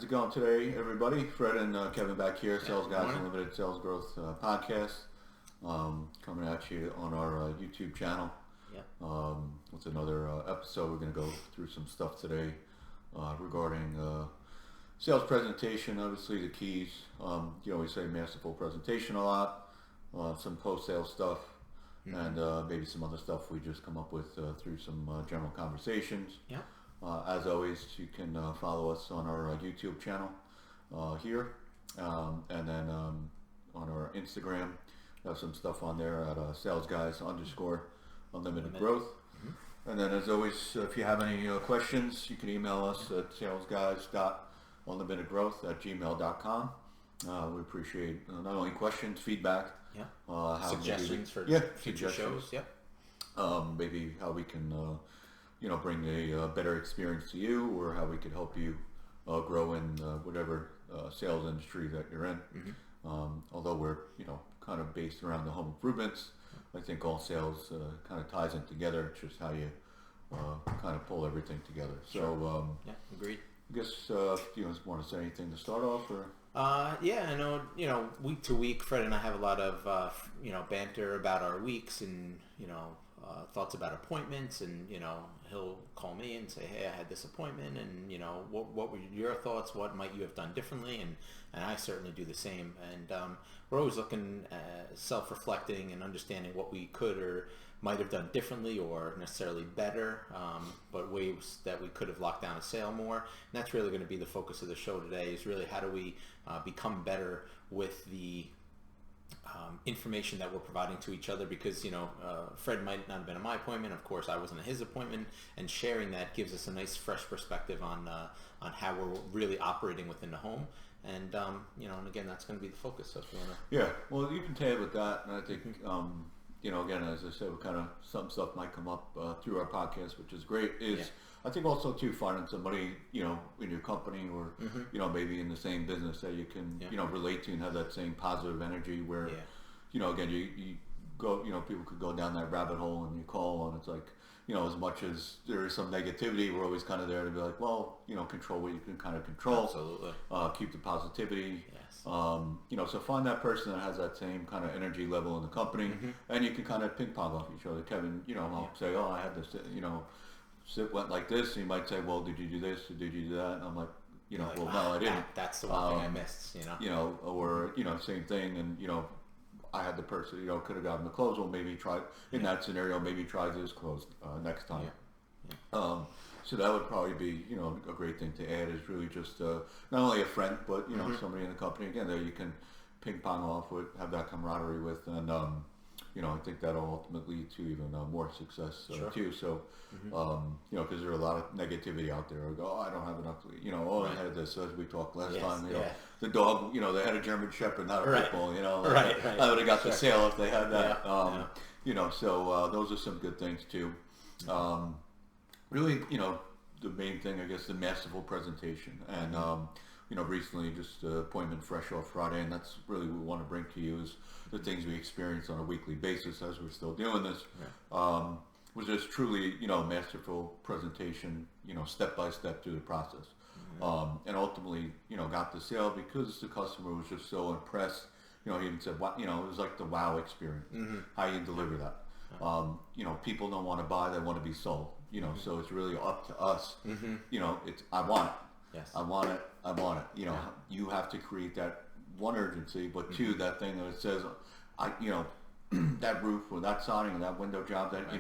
How's it going today, everybody? Fred and Kevin back here, Sales Guys Morning. Unlimited Sales Growth Podcast, coming at you on our YouTube channel. Yep. With another episode. We're going to go through some stuff today regarding sales presentation. Obviously, the keys. You always say masterful presentation a lot. Some post-sale stuff, and maybe some other stuff we just come up with through some general conversations. Yeah. As always, you can follow us on our YouTube channel here, and then on our Instagram. We have some stuff on there at salesguys_unlimited growth. And then, as always, if you have any questions, you can email us at salesguys.unlimitedgrowth@gmail.com. We appreciate not only questions, feedback, Suggestions for future shows. Yep. Maybe how we can bring a better experience to you, or how we could help you grow in whatever sales industry that you're in. Although we're kind of based around the home improvements, I think all sales kind of ties in together. It's just how you kind of pull everything together. Sure. So Agreed. I guess do you want to say anything to start off, or? I know, week to week, Fred and I have a lot of, banter about our weeks and, thoughts about appointments, and, he'll call me and say, hey, I had this appointment, and, what were your thoughts? What might you have done differently? And I certainly do the same. And we're always looking at self-reflecting and understanding what we could or might have done differently, or necessarily better, but ways that we could have locked down a sale more. And that's really going to be the focus of the show today, is really how do we become better with the information that we're providing to each other, because Fred might not have been at my appointment, of course I wasn't at his appointment, and sharing that gives us a nice fresh perspective on how we're really operating within the home. And and again, that's going to be the focus. So if you want to, Well, you can tell with that, and I think again, as I said, we kind of some stuff might come up through our podcast, which is great. I think also too, finding somebody in your company, or maybe in the same business that you can relate to and have that same positive energy. Where again, you go, people could go down that rabbit hole, and you call, and it's like, as much as there is some negativity, we're always kind of there to be like, well, control what you can kind of control. Absolutely. Keep the positivity. Yes. So find that person that has that same kind of energy level in the company, and you can kind of ping pong off each other. Kevin, I'll say, oh, I had this, went like this, and you might say, well, did you do this, or did you do that? And I'm like, well, no, I didn't. That's the one thing I missed, or, same thing, and, I had the person, could have gotten the close. Well, maybe try, in that scenario, maybe try this close next time. So that would probably be, a great thing to add, is really just not only a friend, but, somebody in the company, again, that you can ping pong off with, have that camaraderie with, and, I think that'll ultimately lead to even more success too. So, because there's a lot of negativity out there. I go, oh, I don't have enough, I had this, as we talked last time, the dog, they had a German Shepherd, not a pit bull, Right. I would have got the sale if they had that. So those are some good things too. Really, the main thing, I guess, the masterful presentation. And, recently, just appointment fresh off Friday, and that's really what we want to bring to you, is the things we experience on a weekly basis as we're still doing this. Was just truly, masterful presentation, step by step through the process. And ultimately, got the sale because the customer was just so impressed. He even said, wow, it was like the wow experience, how you deliver that. People don't want to buy, they want to be sold. So it's really up to us. It's, I want it. Yes. I want it. You have to create that one urgency, but two, that thing that it says, that roof or that siding or that window job that,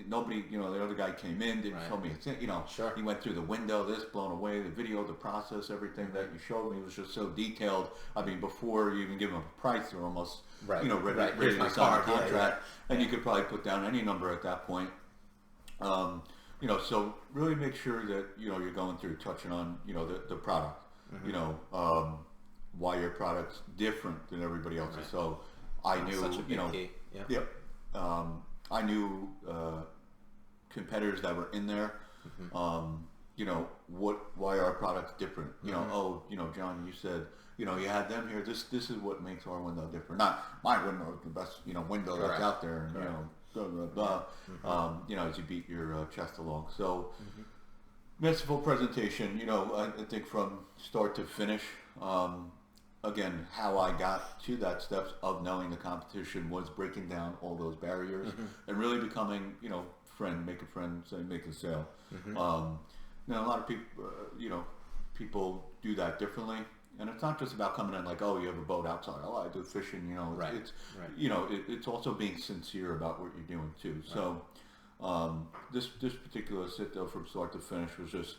nobody, the other guy came in, didn't tell me, Sure. He went through the window, this, blown away, the video, the process, everything that you showed me was just so detailed. I mean, before you even give them a price, they're almost, ready to sign a contract, and you could probably put down any number at that point. So really make sure that, you're going through, touching on, the product, why your product's different than everybody else's. So I knew, such a big key. I knew competitors that were in there, why our product's different. John, you said, you had them here. This is what makes our window different. Not my window is the best, window that's out there, and blah blah blah. As you beat your chest along. So Masterful presentation, I think from start to finish, again, how I got to that steps of knowing the competition was breaking down all those barriers and really becoming, make a friend, say, make a sale. Now, a lot of people, people do that differently. And it's not just about coming in like, oh, you have a boat outside. Oh, I do fishing. It's also being sincere about what you're doing too. Right. So this particular sit though from start to finish was just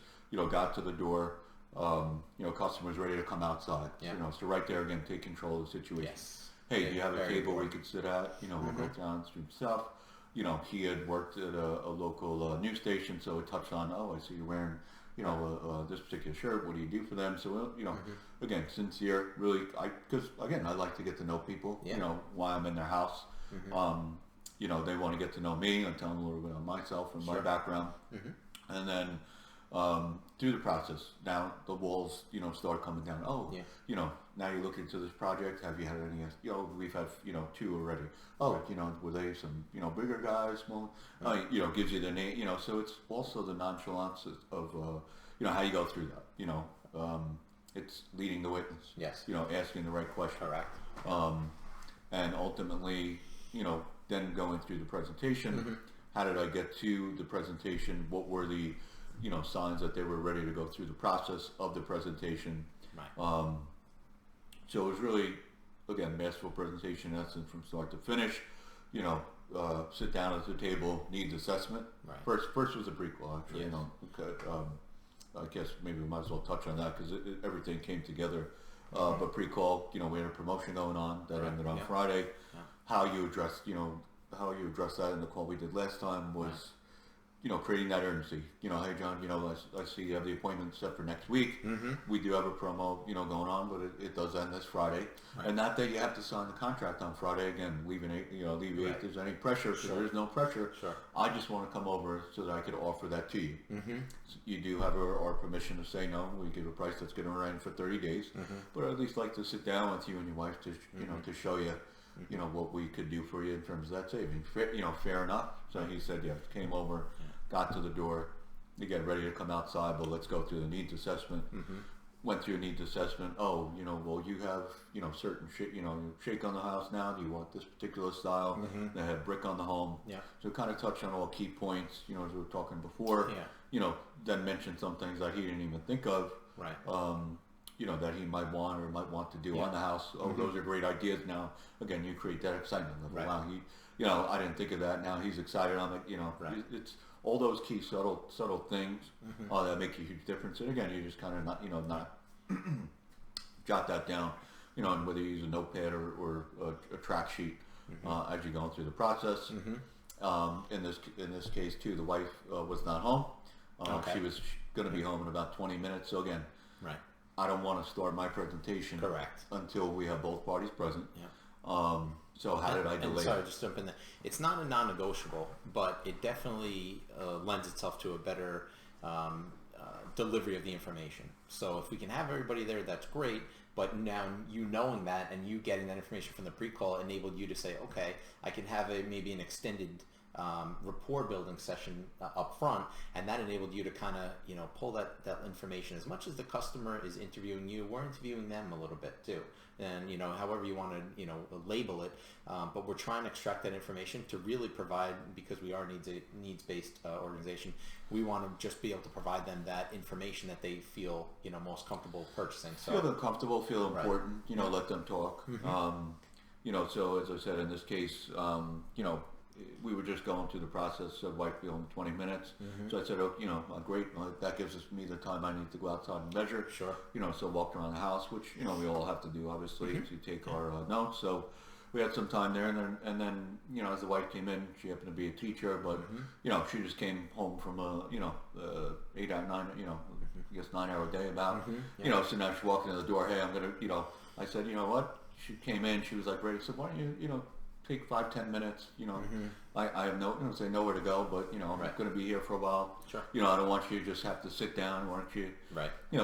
got to the door. Customers ready to come outside. Yeah. So right there again, take control of the situation. Yes. Hey, do you have a table we could sit at? We'll go downstream stuff. He had worked at a local news station, so it touched on. Oh, I see you're wearing. This particular shirt, what do you do for them? So, again, sincere, really, because again, I like to get to know people, why I'm in their house. They want to get to know me. I tell them a little bit of myself and my background. And then through the process, now the walls, start coming down. Oh, now you're looking into this project. Have you had any, we've had, 2 already. Oh, were they some, bigger guys, small, gives you the name, so it's also the nonchalance of, how you go through that, it's leading the witness. Yes. Asking the right question. Correct. And ultimately, then going through the presentation, how did I get to the presentation? What were the, signs that they were ready to go through the process of the presentation? Right. So it was really, again, masterful presentation in essence from start to finish. Sit down at the table, needs assessment. Right. First was a prequel, actually. Yes. I guess maybe we might as well touch on that because everything came together. But pre-call, we had a promotion going on that ended on Friday. Yeah. How you address that in the call we did last time was, creating that urgency. Hey John, I see you have the appointment set for next week. We do have a promo, going on, but it does end this Friday. Right. And not that you have to sign the contract on Friday. Again, alleviate if there's any pressure, because there's no pressure. Sure. I just want to come over so that I could offer that to you. So you do have our permission to say no. We give a price that's going to run for 30 days, but I'd at least like to sit down with you and your wife to, to show you, what we could do for you in terms of that savings. Fair enough. So he said, yes, came over. Got to the door, again, ready to come outside, but let's go through the needs assessment. Went through a needs assessment. Oh, well, you have, certain shit, shake on the house now. Do you want this particular style? They have brick on the home. Yeah. So kind of touch on all key points, as we were talking before. Yeah. Then mention some things that he didn't even think of. Right. That he might want to do on the house. Oh, those are great ideas. Now, again, you create that excitement. Right. Wow, I didn't think of that. Now he's excited on it. Right. It's all those key subtle things that make a huge difference. And again, you just kind of not jot that down, and whether you use a notepad or a track sheet as you're going through the process. In this case too, the wife was not home. Okay. She was going to be home in about 20 minutes. So again, right. I don't want to start my presentation until we have both parties present. Yeah. So how did I delay? Sorry, just jump in there. It's not a non-negotiable, but it definitely lends itself to a better delivery of the information. So if we can have everybody there, that's great. But now you knowing that and you getting that information from the pre-call enabled you to say, okay, I can have maybe an extended rapport building session up front, and that enabled you to kind of pull that information. As much as the customer is interviewing you, we're interviewing them a little bit too, and however you want to label it, but we're trying to extract that information to really provide, because we are needs-based organization, we want to just be able to provide them that information that they feel most comfortable purchasing. So feel them comfortable, feel important, let them talk. So as I said, in this case, we were just going through the process of wife being 20 minutes. So I said, great. That gives me the time I need to go outside and measure. Sure. So walked around the house, which, we all have to do, obviously, to take our notes. So we had some time there. And then, as the wife came in, she happened to be a teacher, but, she just came home from a, 8 out of 9, I guess 9-hour day about, so now she walked in the door. Hey, I'm going to, I said, you know what? She came in, she was like ready. So why don't you, take 5-10 minutes, I have nowhere to go, but I'm going to be here for a while. Sure. I don't want you to just have to sit down. Why don't you,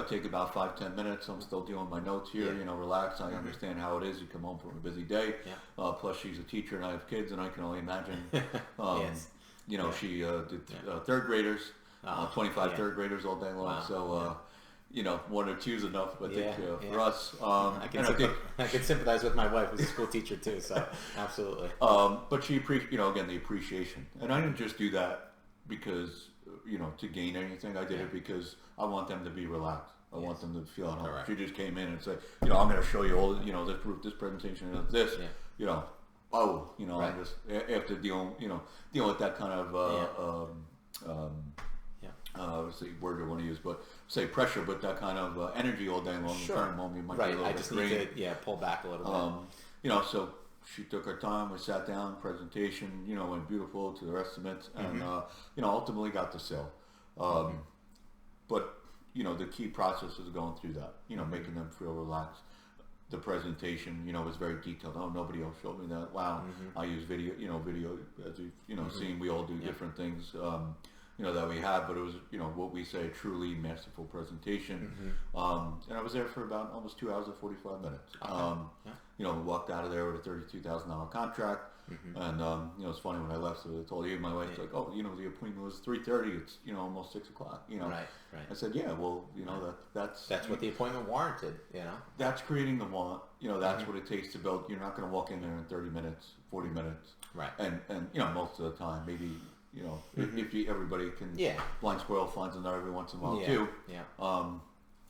take about 5-10 minutes. I'm still doing my notes here, relax. I understand how it is. You come home from a busy day. Yeah. Plus she's a teacher and I have kids, and I can only imagine, yes. She did third graders. 25 yeah. third graders all day long. Wow. So, you know, 1 or 2 is enough. But I think for us, I can sympathize with my wife, who's a school teacher too. So absolutely. But she you know, again, the appreciation, and I didn't just do that because you know to gain anything. I did it because I want them to be relaxed. I want them to feel at home. She just came in and said, you know, I'm going to show you all, you know, this proof, this presentation, this, you know, you know, I'm just after dealing with that kind of what's the word I want to use, but say pressure, but that kind of energy all day long. Sure. Moment, you might be a little I bit just drained. need to pull back a little bit. You know, so she took her time. We sat down. Presentation, you know, went beautiful to the estimates, and you know, ultimately got the sale. But you know, the key process is going through that. You know, making them feel relaxed. The presentation, you know, was very detailed. Oh, nobody else showed me that. Wow, I use video. You know, video as you know, seen. We all do different things. You know, that we have, but it was, you know, what we say, truly masterful presentation. And I was there for about almost 2 hours and 45 minutes. You know, we walked out of there with a $32,000 contract. And, you know, it's funny when I left, so I told you, my wife's like, oh, you know, the appointment was 3:30. It's, you know, almost 6 o'clock, you know. Right. I said, yeah, well, you know, that's what the appointment warranted, you know. That's creating the want. You know, that's what it takes to build. You're not going to walk in there in 30 minutes, 40 minutes. Right. And you know, most of the time, maybe, you know, if everybody can, blind squirrel finds a nut every once in a while too.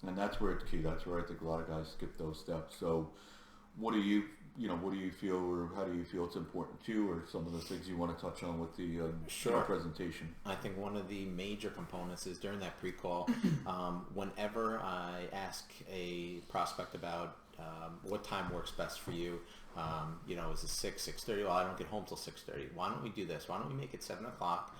And that's where it's key. That's where I think a lot of guys skip those steps. So, what do you feel, or how do you feel it's important to, or some of the things you want to touch on with the you know, presentation? I think one of the major components is during that pre-call, whenever I ask a prospect about what time works best for you, you know, is it 6:30? Well, I don't get home till 6:30. Why don't we do this? Why don't we make it 7 o'clock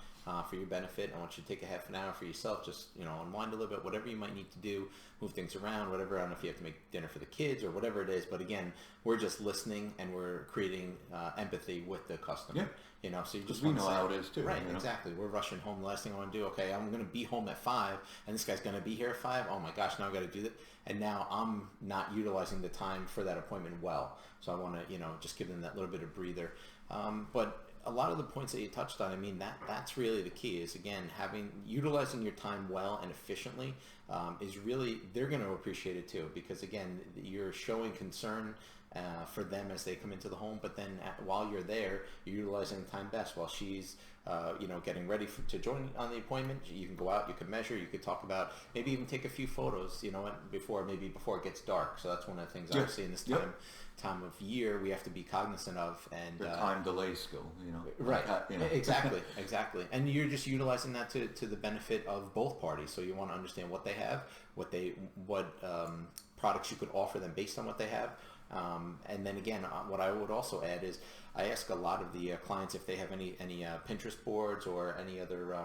for your benefit? I want you to take a half an hour for yourself, just, you know, unwind a little bit, whatever you might need to do, move things around, whatever. I don't know if you have to make dinner for the kids or whatever it is, but again, we're just listening and we're creating empathy with the customer. You know, so you just we know how it is too. Right, you know? Exactly. We're rushing home. The last thing I want to do, okay, I'm going to be home at 5, and this guy's going to be here at 5. Oh my gosh, now I've got to do that. And now I'm not utilizing the time for that appointment well. So I want to, you know, just give them that little bit of breather. But a lot of the points that you touched on, I mean, that's really the key is, again, utilizing your time well and efficiently is really, they're going to appreciate it too, because again, you're showing concern for them as they come into the home, but then while you're there, you're utilizing time best. While she's you know, getting ready to join on the appointment, you can go out, you can measure, you could talk about, maybe even take a few photos, you know, before it gets dark. So that's one of the things obviously in this time of year we have to be cognizant of, and the time delay skill, you know. Right. You know. Exactly. And you're just utilizing that to the benefit of both parties. So you want to understand what they have, what products you could offer them based on what they have. And then again, what I would also add is I ask a lot of the clients if they have any Pinterest boards or any other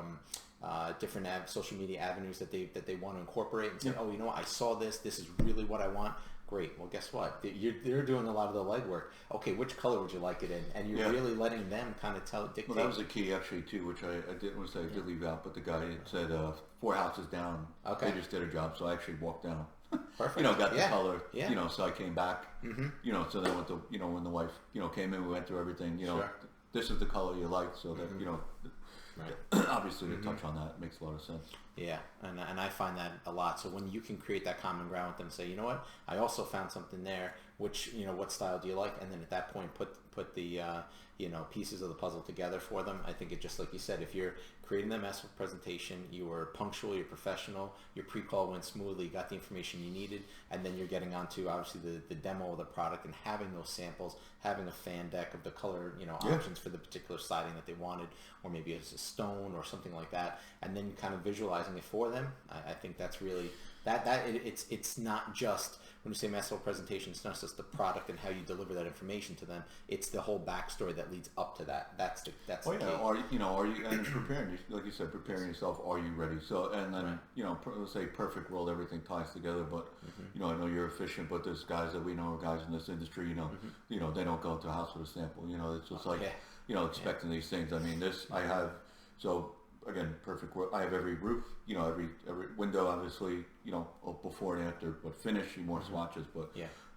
different social media avenues that they want to incorporate, and say, oh, you know what, I saw this is really what I want. Great. Well, guess what? They're doing a lot of the legwork. Okay, which color would you like it in? And you're really letting them kind of dictate. Well, that was a key actually too, which I didn't want to say I did leave out, but the guy said 4 houses down. Okay. They just did a job, so I actually walked down. Perfect. You know, got the color. You know, so I came back. You know, so then when the wife, you know, came in, we went through everything. You know, this is the color you like, so that you know. Right. Obviously, to touch on that makes a lot of sense. Yeah, and I find that a lot. So when you can create that common ground with them, say, you know what, I also found something there. Which, you know, what style do you like? And then at that point, put the you know, pieces of the puzzle together for them. I think it, just like you said, if you're creating the massive presentation, you were punctual, you're professional, your pre-call went smoothly, you got the information you needed, and then you're getting onto obviously the demo of the product and having those samples, having a fan deck of the color, you know, options for the particular siding that they wanted, or maybe it's a stone or something like that, and then kind of visualizing it for them. I think that's really it's not just, when you say massive presentation, it's not just the product and how you deliver that information to them. It's the whole backstory that leads up to that. That's the key. Are you and preparing, like you said, preparing yourself. Are you ready? So, and then you know, let's say perfect world, everything ties together. But you know, I know you're efficient, but there's guys that we know, guys in this industry. You know, they don't go to a house with a sample. You know, it's just like you know, expecting these things. I mean, I have so. again, perfect world. I have every roof, every window, obviously, before and after, but finish, more swatches, but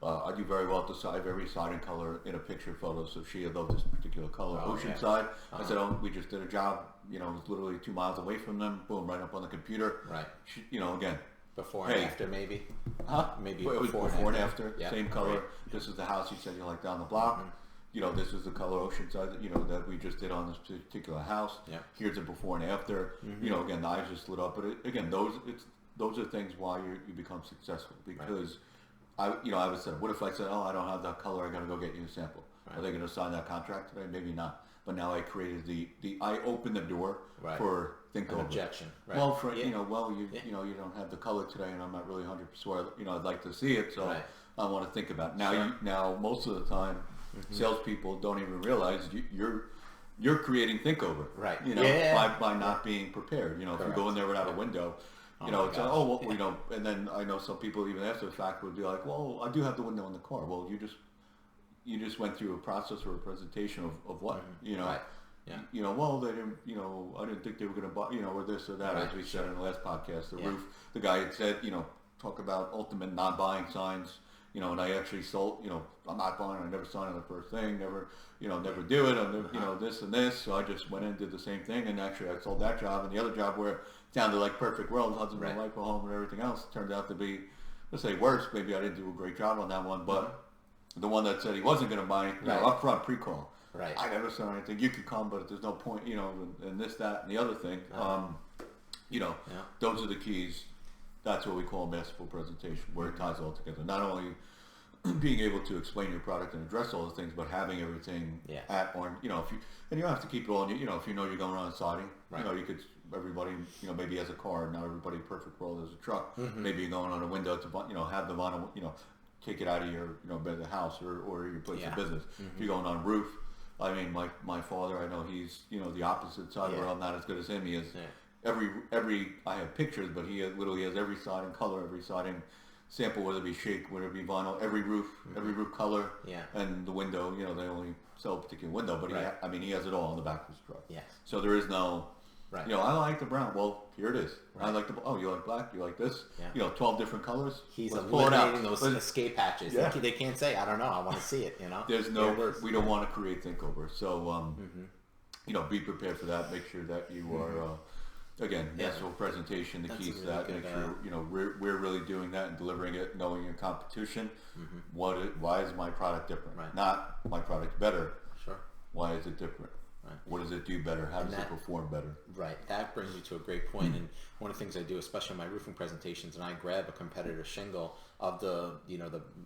I do very well to side every siding color in a picture photo. So she loved this particular color, Oceanside. I said, we just did a job, it was literally 2 miles away from them, boom, right up on the computer. Right. She, again. Before and after, maybe? Huh? Maybe it was before and after, same color. Right. This is the house you said you like down the block. This is the color Oceanside, that we just did on this particular house. Yeah. Here's the before and after. Again, the eyes just lit up. But again, those are things why you become successful. Because I would say, what if I said, I don't have that color, I got to go get you a sample. Right. Are they going to sign that contract today? Maybe not. But now I created I opened the door for think over. Objection. Right. Well, you don't have the color today, and I'm not really 100% sure. I'd like to see it, so I want to think about it. Now. Now, most of the time, salespeople don't even realize you're creating think over. Right. By not being prepared. If you go in there without a window, and then I know some people even after the fact would be like, well, I do have the window in the car. Well, you just went through a process or a presentation of what, Right. Yeah. Well, they didn't, I didn't think they were going to buy, or this or that, as we said in the last podcast, the roof, the guy had said, talk about ultimate non-buying signs, and I actually sold, I'm not buying, I never signed on the first thing, never do it, this and this, so I just went in and did the same thing, and actually I sold that job, and the other job where it sounded like perfect world, husband and wife, home, and everything else, turned out to be, let's say worse, maybe I didn't do a great job on that one, but the one that said he wasn't going to buy, up front, pre-call. Right. I never saw anything. You could come, but there's no point, and this, that, and the other thing. Those are the keys. That's what we call a masterful presentation, where it ties all together. Not only being able to explain your product and address all the things, but having everything at on, if you, and you don't have to keep it all, if you know you're going around siding, you could, everybody, maybe has a car, not everybody perfect world has a truck. Maybe you're going on a window to, have the vinyl, take it out of your, the house or your place of business. If you're going on a roof, I mean, my father, I know he's, the opposite side where I'm not as good as him. He is every, I have pictures, but he literally has every siding color, every siding sample, whether it be shake, whether it be vinyl, every roof color, and the window, they only sell a particular window, but he has it all on the back of his truck. Yes. So there is no, I like the brown. Well, here it is. I like you like black, you like this. 12 different colors. He's eliminating those escape hatches. They can't say, I don't know, I want to see it, There's no, we don't want to create think over. So, be prepared for that. Make sure that you are, again, masterful presentation, the keys to that. Make sure, we're really doing that and delivering it, knowing your competition. Why is my product different? Right. Not my product's better. Sure. Why is it different? Right. What does it do better? How does it perform better? Right. That brings you to a great point. And one of the things I do, especially in my roofing presentations, and I grab a competitor shingle of the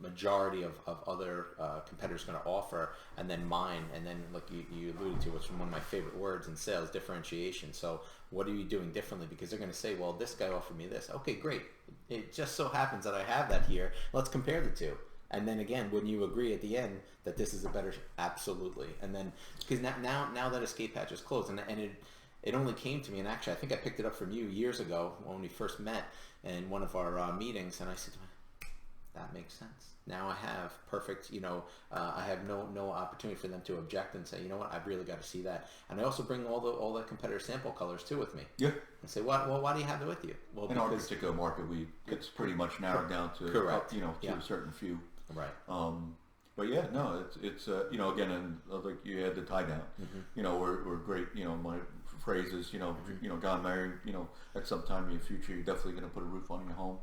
majority of other competitors going to offer, and then mine, and then like you alluded to, which is one of my favorite words in sales, differentiation. So what are you doing differently? Because they're going to say, well, this guy offered me this. Okay, great. It just so happens that I have that here. Let's compare the two. And then again, when you agree at the end that this is a better, absolutely. And then, because now that escape hatch is closed, and it only came to me, and actually I think I picked it up from you years ago when we first met in one of our meetings, and I said, that makes sense. Now I have perfect, I have no opportunity for them to object and say, you know what, I've really got to see that. And I also bring all the competitor sample colors too with me. Yeah. And say, well, why do you have it with you? Well, in our particular market, it's pretty much narrowed down to, correct. To a certain few. Right. But yeah, no, it's again, and like you had the tie down. We're great. My phrase is, got married. At some time in the future, you're definitely going to put a roof on your home.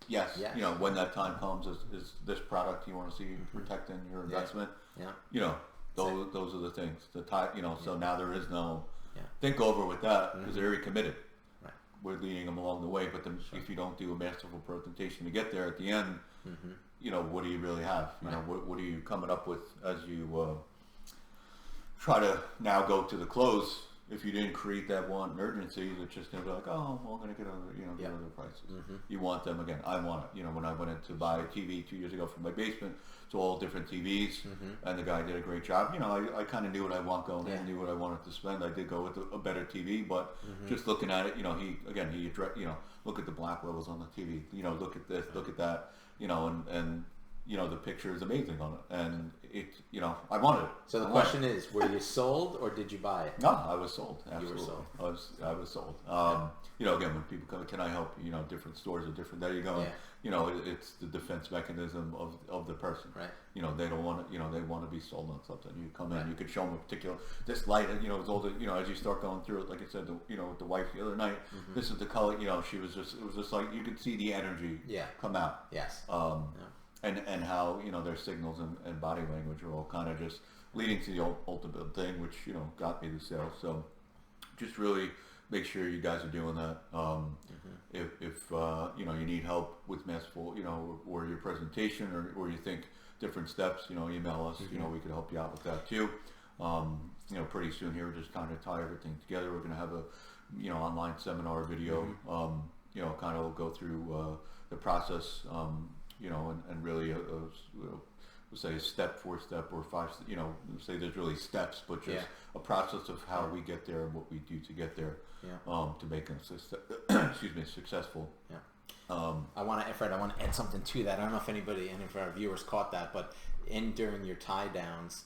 Yes. When that time comes, is this product you want to see protecting your investment? Yeah. Those are the things. The tie. So now there is no think over with that because they're already committed. Right. We're leading them along the way, but if you don't do a masterful presentation to get there at the end. What do you really have? What are you coming up with as you try to now go to the close? If you didn't create that want and urgency, it's just going to be like, oh, well, I'm going to get other, get other prices. You want them again. I want it. When I went in to buy a TV 2 years ago from my basement, it's all different TVs, and the guy did a great job. I kind of knew what I want going in, knew what I wanted to spend. I did go with a better TV, but just looking at it, look at the black levels on the TV. Look at this, look at that. And the picture is amazing on it, and I wanted it. So the question is, were you sold or did you buy it? No, I was sold. Absolutely. You were sold. I was sold. Again, when people come, can I help you? Different stores are different. There you go. Yeah. It's the defense mechanism of the person. Right. They don't want to. They want to be sold on something. You come in, you could show them a particular this light. Is all the. As you start going through it, like I said, with the wife the other night, this is the color. She was just. It was just like you could see the energy. Come out. Yes. And how their signals and body language are all kind of just leading to the ultimate thing, which got me the sale. So just really make sure you guys are doing that. If you need help with masterful or your presentation or you think different steps, email us. We could help you out with that too. Pretty soon here, we're just kind of tie everything together. We're going to have a online seminar video. Kind of go through the process. And really, we'll say a step, 4-step, or 5. Say there's really steps, but just a process of how we get there and what we do to get there, to make them successful. Yeah. Fred, I want to add something to that. I don't know if any of our viewers caught that, but during your tie downs,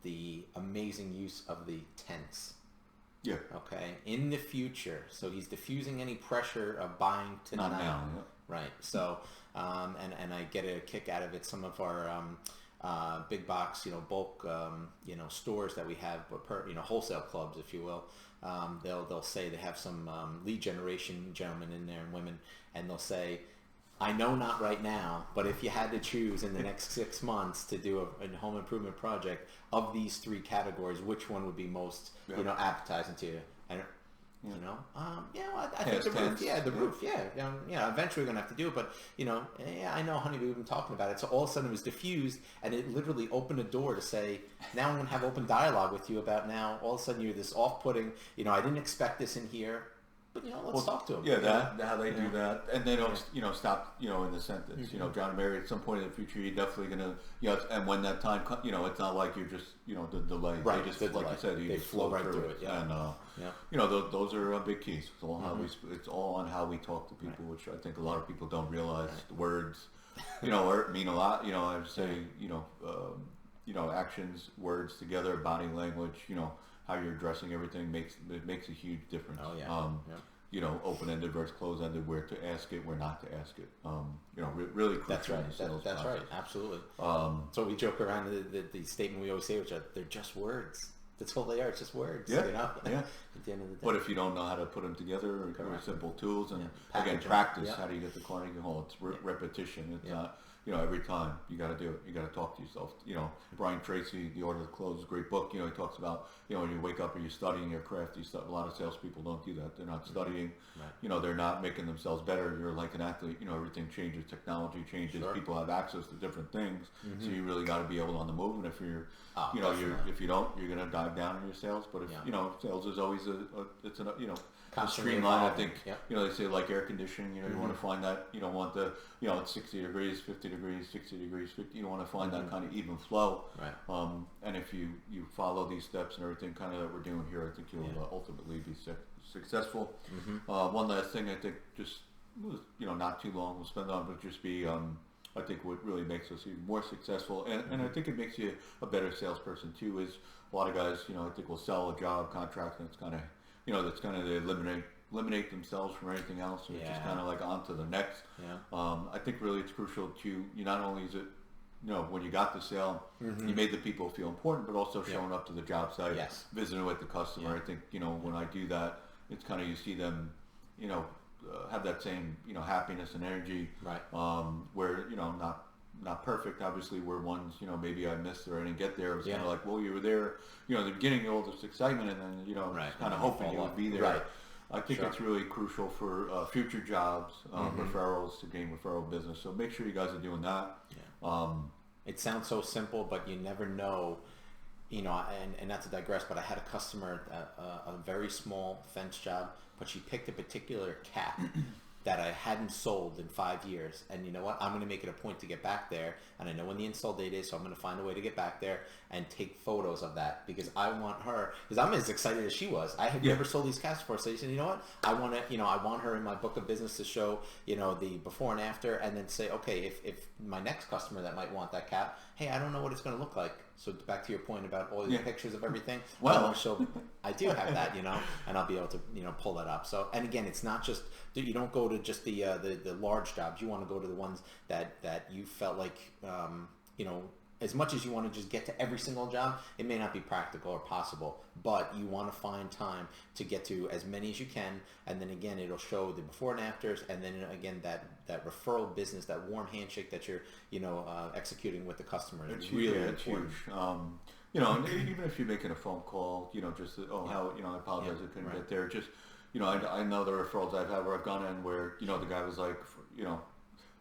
the amazing use of the tense. Yeah. Okay. In the future, so he's diffusing any pressure of buying tonight. Not now. Yeah. Right. So, and I get a kick out of it. Some of our big box, bulk, stores that we have, wholesale clubs, if you will. They'll say they have some lead generation gentlemen in there and women, and they'll say, I know not right now, but if you had to choose in the next 6 months to do a home improvement project of these 3 categories, which one would be most, appetizing to you? And, I think the roof. Yeah, the roof. Yeah. Eventually we're gonna have to do it, but I know, honey, we've been talking about it. So all of a sudden it was diffused, and it literally opened a door to say, now I'm gonna have open dialogue with you about now. All of a sudden you're this off-putting. I didn't expect this in here. But let's talk to them. Yeah, how they do that, and they don't, stop, in the sentence. John and Mary, at some point in the future, you're definitely gonna, and when that time comes, it's not like you're just, the delay. Right. They just, like you said, they flow right through it. Yeah. And those are big keys. It's all how it's all on how we talk to people, which I think a lot of people don't realize. The words, mean a lot. I would say, actions, words together, body language. How you're addressing everything makes a huge difference. Oh yeah. Open-ended versus closed-ended, where to ask it, where not to ask it. Really crucial. That's right. That's right. Absolutely. So we joke around the statement we always say, which are they're just words. That's all they are. It's just words. Yeah. Yeah. At the end of the day. But if you don't know how to put them together, or simple tools, and again, practice. How do you get the Carnegie Hall? It's repetition. It's not. Every time you got to do it. You got to talk to yourself. Brian Tracy, The Art of the Close, is a great book. He talks about, when you wake up and you're studying your craft, a lot of salespeople don't do that. They're not studying. Right. They're not making themselves better. You're like an athlete. Everything changes. Technology changes. Sure. People have access to different things. So you really got to be able on the move. And if you're, if you don't, you're going to dive down in your sales. But if, sales is always a streamline. I think, they say like air conditioning, you want to find that, you don't want the, it's 60 degrees, 50 degrees, 60 degrees, 50, you don't want to find that kind of even flow. Right. And if you follow these steps and everything kind of that we're doing here, I think you'll ultimately be successful. One last thing, I think just, not too long we'll spend on, but just be, I think what really makes us even more successful, and I think it makes you a better salesperson too, is a lot of guys, I think will sell a job contract and it's kind of, that's kind of they eliminate themselves from anything else, or it's just kind of like on to the next. I think really it's crucial to, not only is it, when you got the sale, you made the people feel important, but also showing up to the job site, visiting with the customer. I think, when I do that, it's kind of, you see them, have that same, happiness and energy, where, not perfect, obviously, where ones, maybe I missed or I didn't get there. It was kind of like, well, you were there, at the beginning, all this excitement, and then, kind of hoping you would be there. Right. I think it's really crucial for future jobs, referrals, to gain referral business. So make sure you guys are doing that. It sounds so simple, but you never know, and not to digress, but I had a customer, a very small fence job, but she picked a particular cat that I hadn't sold in 5 years. And you know what? I'm going to make it a point to get back there. And I know when the install date is, so I'm going to find a way to get back there and take photos of that, because I want her, because I'm as excited as she was. I had never sold these cats before. So you said, you know what? I want to, you know, I want her in my book of business to show, you know, the before and after, and then say, okay, if my next customer that might want that cat, hey, I don't know what it's going to look like. So back to your point about all the pictures of everything. Well, so I do have that, you know, and I'll be able to, you know, pull that up. So, and again, it's not just, you don't go to just the large jobs. You want to go to the ones that you felt like, you know, as much as you want to just get to every single job, it may not be practical or possible, but you want to find time to get to as many as you can. And then again, it'll show the before and afters. And then again, that referral business, that warm handshake that you're, you know, executing with the customer. It's really huge. It's huge. You know, and even if you're making a phone call, you know, just, how, you know, I apologize I couldn't get there. Just, you know, I know the referrals I've had where I've gone in where, you know, the guy was like, you know,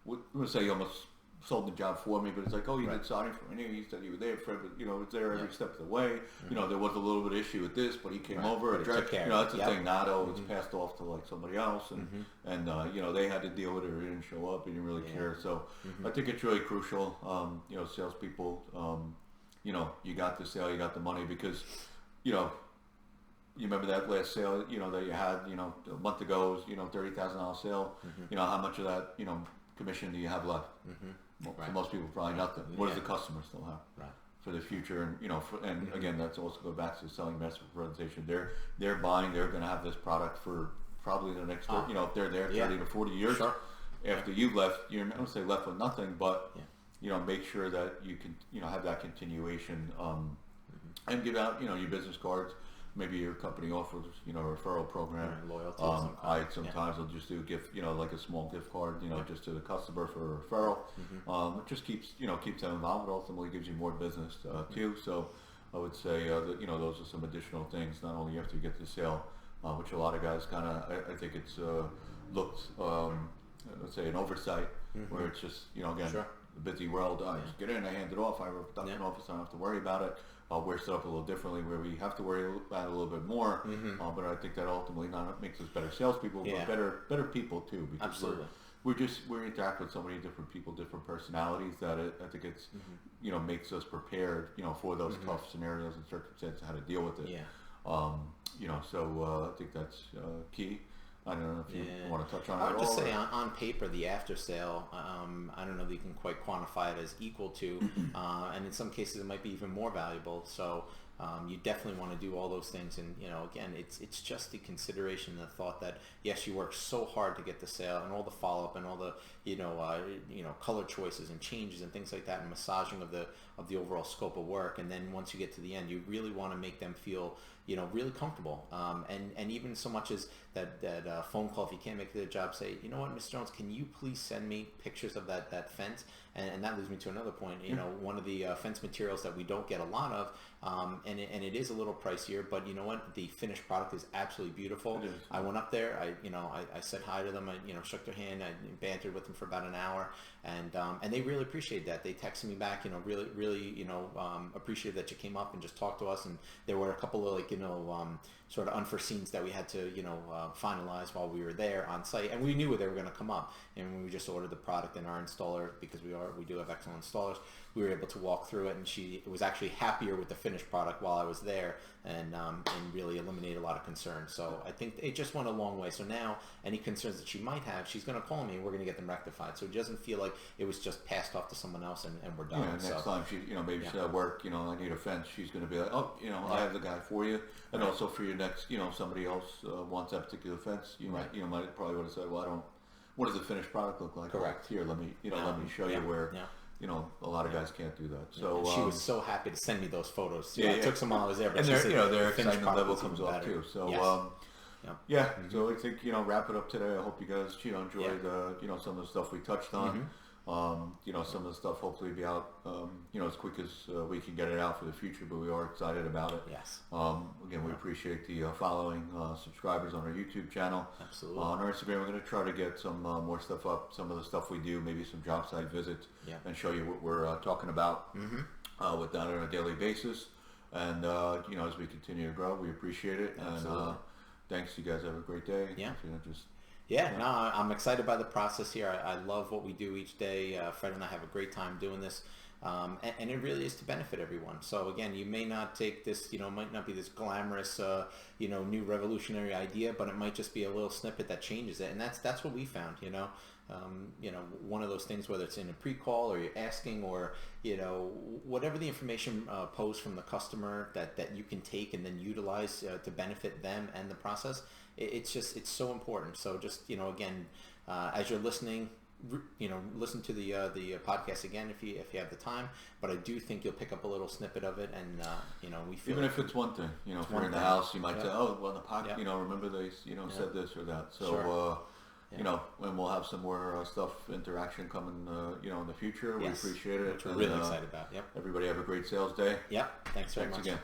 we're going to say he almost sold the job for me, but it's like, oh, you did siding for me. He said you were there for, you know, it's there every step of the way. You know, there was a little bit of issue with this, but he came over and took care you know, of that's it. the thing. Not always passed off to like somebody else, and you know, they had to deal with it or he didn't show up. He didn't really care. So I think it's really crucial. You know, salespeople. You know, you got the sale, you got the money, because, you know, you remember that last sale, you know, that you had, you know, a month ago, was, you know, $30,000 sale. You know, how much of that, you know, commission do you have left? Well, for most people, probably nothing. What does the customer still have for the future? And, you know, and again, that's also go back to selling master presentation. They're buying. They're going to have this product for probably the next, you know, if they're there 30 to 40 years after you left. You're not going to say left with nothing, but you know, make sure that you can, you know, have that continuation, and give out, you know, your business cards. Maybe your company offers, you know, a referral program. Loyalty. I sometimes will just do a gift, you know, like a small gift card, you know, just to the customer for a referral. It just keeps, you know, keeps them involved, but ultimately gives you more business too. So I would say that, you know, those are some additional things. Not only after you get the sale, which a lot of guys kind of, I think it's looked, let's say, an oversight, where it's just, you know, again. The busy world, I just get in, I hand it off, I have a production office, I don't have to worry about it. We're set up a little differently where we have to worry about it a little bit more, but I think that ultimately not makes us better salespeople, but better people too, because we interact with so many different people, different personalities, that I think it's, you know, makes us prepared, you know, for those tough scenarios and circumstances, how to deal with it. You know, so I think that's key. I don't know if you want to touch on it at all. I would just say on paper, the after sale, I don't know that you can quite quantify it as equal to, and in some cases it might be even more valuable. So you definitely want to do all those things. And, you know, again, it's just the consideration, the thought that, yes, you work so hard to get the sale, and all the follow-up and all the, you know, color choices and changes and things like that, and massaging of the overall scope of work. And then once you get to the end, you really want to make them feel, you know, really comfortable. And even so much as that phone call, if you can't make the job, say, you know what, Mr. Jones, can you please send me pictures of that fence? And that leads me to another point. You know, one of the fence materials that we don't get a lot of, and it is a little pricier, but you know what, the finished product is absolutely beautiful. I went up there, I said hi to them, I, you know, shook their hand, I bantered with them for about an hour, and they really appreciated that. They texted me back, you know, really, you know, appreciated that you came up and just talked to us. And there were a couple of, like, you know, sort of unforeseens that we had to, you know, finalize while we were there on site, and we knew they were going to come up. And when we just ordered the product in our installer, because we do have excellent installers, we were able to walk through it, and she was actually happier with the finished product while I was there, and really eliminated a lot of concerns. So I think it just went a long way. So now any concerns that she might have, she's going to call me, and we're going to get them rectified. So it doesn't feel like it was just passed off to someone else and we're done. Yeah, next time she, you know, maybe she's at work, you know, I need a fence, she's going to be like, oh, you know, I have the guy for you. And also for your next, you know, somebody else wants that particular fence, you might, you know, might probably would have said, well, what does the finished product look like? Correct. Here, let me show you where. You know, a lot of guys can't do that. So and she was so happy to send me those photos too. It took some while I was there, but and she said, you know, their excitement level comes off too. So so I think, you know, wrap it up today. I hope you guys, you know, enjoyed you know, some of the stuff we touched on. You know, some of the stuff hopefully be out, you know, as quick as we can get it out for the future, but we are excited about it. Yes. Again, we appreciate the following subscribers on our YouTube channel. Absolutely. On our Instagram, we're going to try to get some more stuff up, some of the stuff we do, maybe some job site visits, and show you what we're talking about with that on a daily basis. And, you know, as we continue to grow, we appreciate it. Absolutely. And thanks. You guys have a great day. Yeah. You know, just Yeah, no, I'm excited by the process here. I love what we do each day. Fred and I have a great time doing this. And it really is to benefit everyone. So again, you may not take this, it might not be this glamorous, new revolutionary idea, but it might just be a little snippet that changes it. And that's what we found, one of those things, whether it's in a pre-call or you're asking or, whatever the information posed from the customer that you can take and then utilize to benefit them and the process. It's so important. So just, again, as you're listening, listen to the podcast again if you have the time. But I do think you'll pick up a little snippet of it, and we feel even if it's one thing, if you're in the house, you might say, oh, well, the podcast, remember they, said this or that. So, sure. And we'll have some more interaction coming, in the future. Yes. We appreciate it. Which we're really excited about. Yep. Everybody have a great sales day. Yep. Thanks very much. Thanks again.